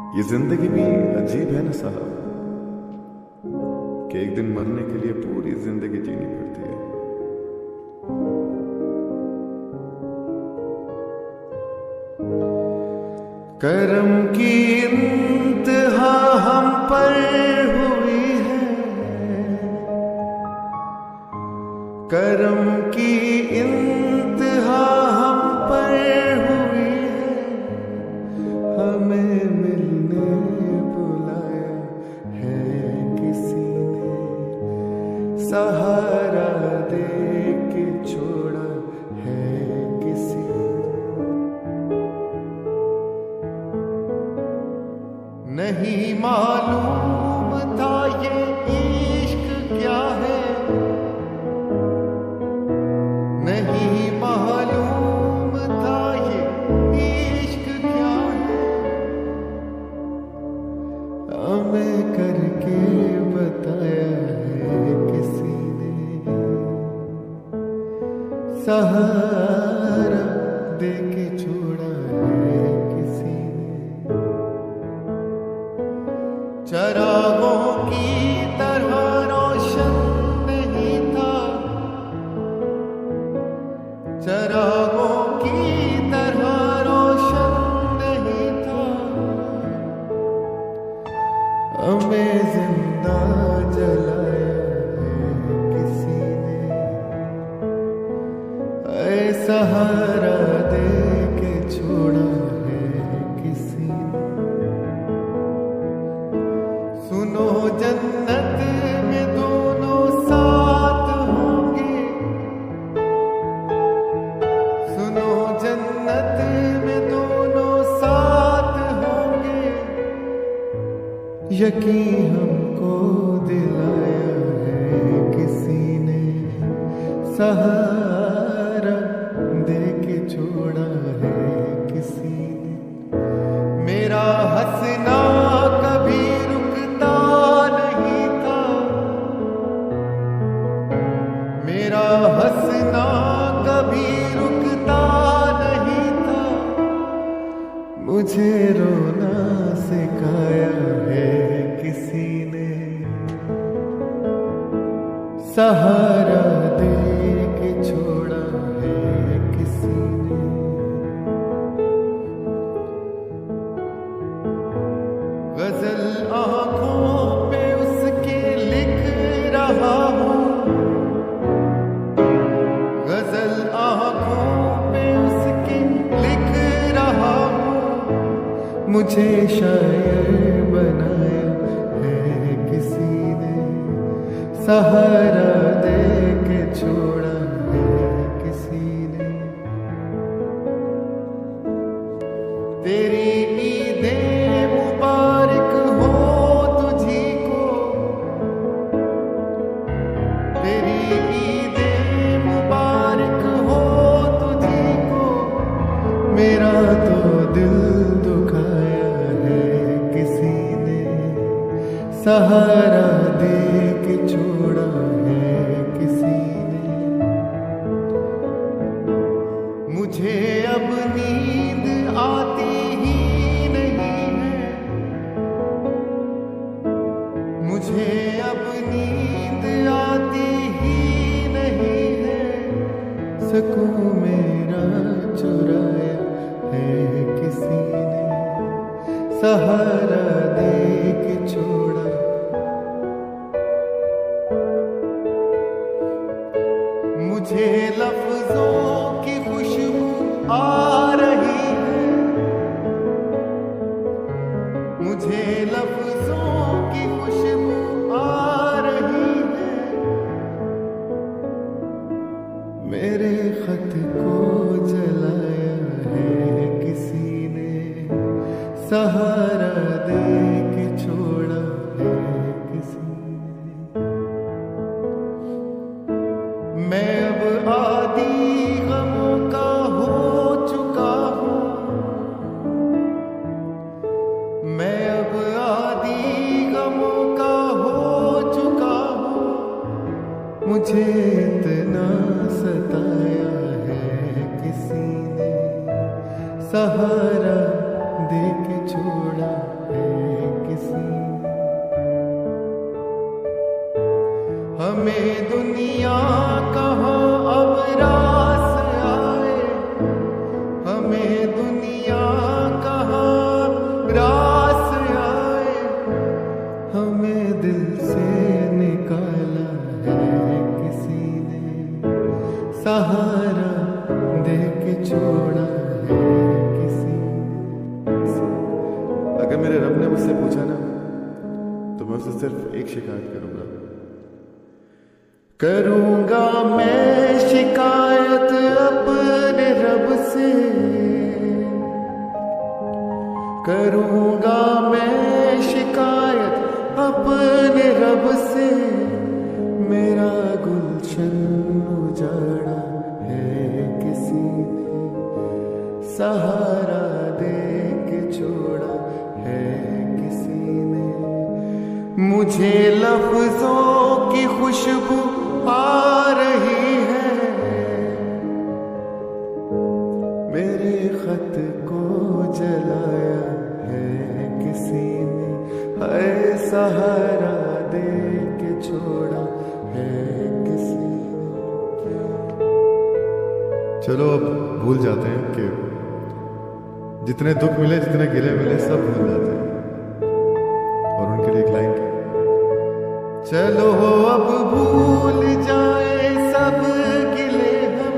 ये जिंदगी भी अजीब है ना साहब, कि एक दिन मरने के लिए पूरी जिंदगी जीनी पड़ती है। करम की इंतहा हम पर हुई है, करम की इंतहा हम पर हुई है, हमें मिलने बुलाया है किसी ने, सहारा दे के छोड़ा है किसी ने। नहीं मालूम था ये इश्क क्या है, नहीं मालूम था ये इश्क क्या है, हमें करके बताया है किसी ने, सहारा दे के छोड़ा है किसी ने। चरागों की तरह रोशन नहीं था, चरागों की तरह रोशन नहीं था, हमें जिंदा जलाया है किसी ने, ऐ सहारा दे के छोड़ा है किसी ने। सुनो जन्नत में दोनों साथ होंगे, सुनो जन्नत में दोनों साथ होंगे, यकीन हमको दिलाया है किसी ने, सहारा दे के छोड़ा है किसी ने। मेरा हंसना कभी रुकता नहीं था, मेरा हंसना कभी रुकता नहीं था, मुझे रोना सिखाया है किसी ने, सहारा दे के छोड़ा है किसी ने। गजल आंखों पे उसके लिख रहा हूँ, गजल आंखों पे उसके लिख रहा हूँ, मुझे शायर बनाया है किसी ने, सहारा दे के छोड़ा है किसी ने। तेरी ईदें मुबारक हो तुझी को, तेरी ईदें मुबारक हो तुझी को, मेरा तो दिल दुखाया है किसी ने, सहारा दे के छोड़ा है किसी ने। मुझे अब नींद आती ही नहीं है, मुझे अब नींद आती ही नहीं है, सुकून मेरा चुराया है किसी ने, सहारा दे के छोड़ा। मुझे लफ्जों की खुशबू आ रही है, मुझे लफ्जों की खुशबू आ रही है, मेरे खत को जलाया है किसी ने, सहारा दे के छोड़ा है किसी ने। मैं अब आदी गमों का हो चुका हूँ, मैं अब आदी गमों का हो चुका हूँ, मुझे इतना सताया है किसी ने, सहारा दे के छोड़ा है किसी ने। हमें दुनिया कहाँ अब रास आए, हमें दुनिया कहाँ रास आए, हमें दिल से निकाला है किसी ने, सहारा दे के छोड़ा है किसी ने। अगर मेरे रब ने मुझसे पूछा ना तो मैं उससे सिर्फ एक शिकायत करूंगा मैं शिकायत अपने रब से, करूंगा मैं शिकायत अपने रब से, मेरा गुलशन उजाड़ा है किसी ने, सहारा दे के छोड़ा है किसी ने। मुझे लफ्जों की खुशबू आ रही है, मेरे खत को जलाया है किसी ने, है सहारा दे के छोड़ा है किसी ने। चलो अब भूल जाते हैं कि जितने दुख मिले, जितने गिले मिले, सब भूल जाते हैं। और उनके लिए एक लाइन थी, चलो अब भूल जाए सब गिले हम,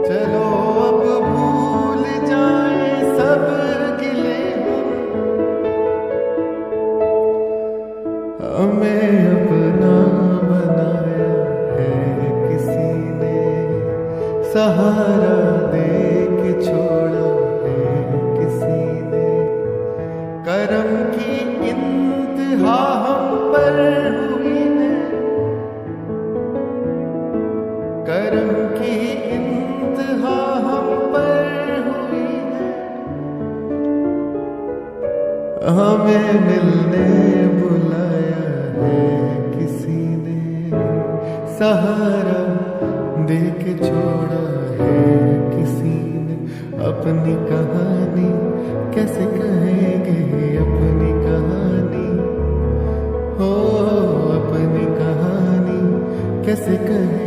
चलो अब भूल जाए सब गिले हम, हमें अपना बनाया है किसी ने, सहारा दे के छोड़ा है किसी ने। करम की इंतहा हम पर हुई है, करम की इंतहा हम पर हुई है, हमें मिलने बुलाया है किसी ने, सहारा दे के छोड़ा है किसी ने। अपनी कहानी कैसे कहेंगे, अपनी कहानी हो, अपनी कहानी कैसे कहें।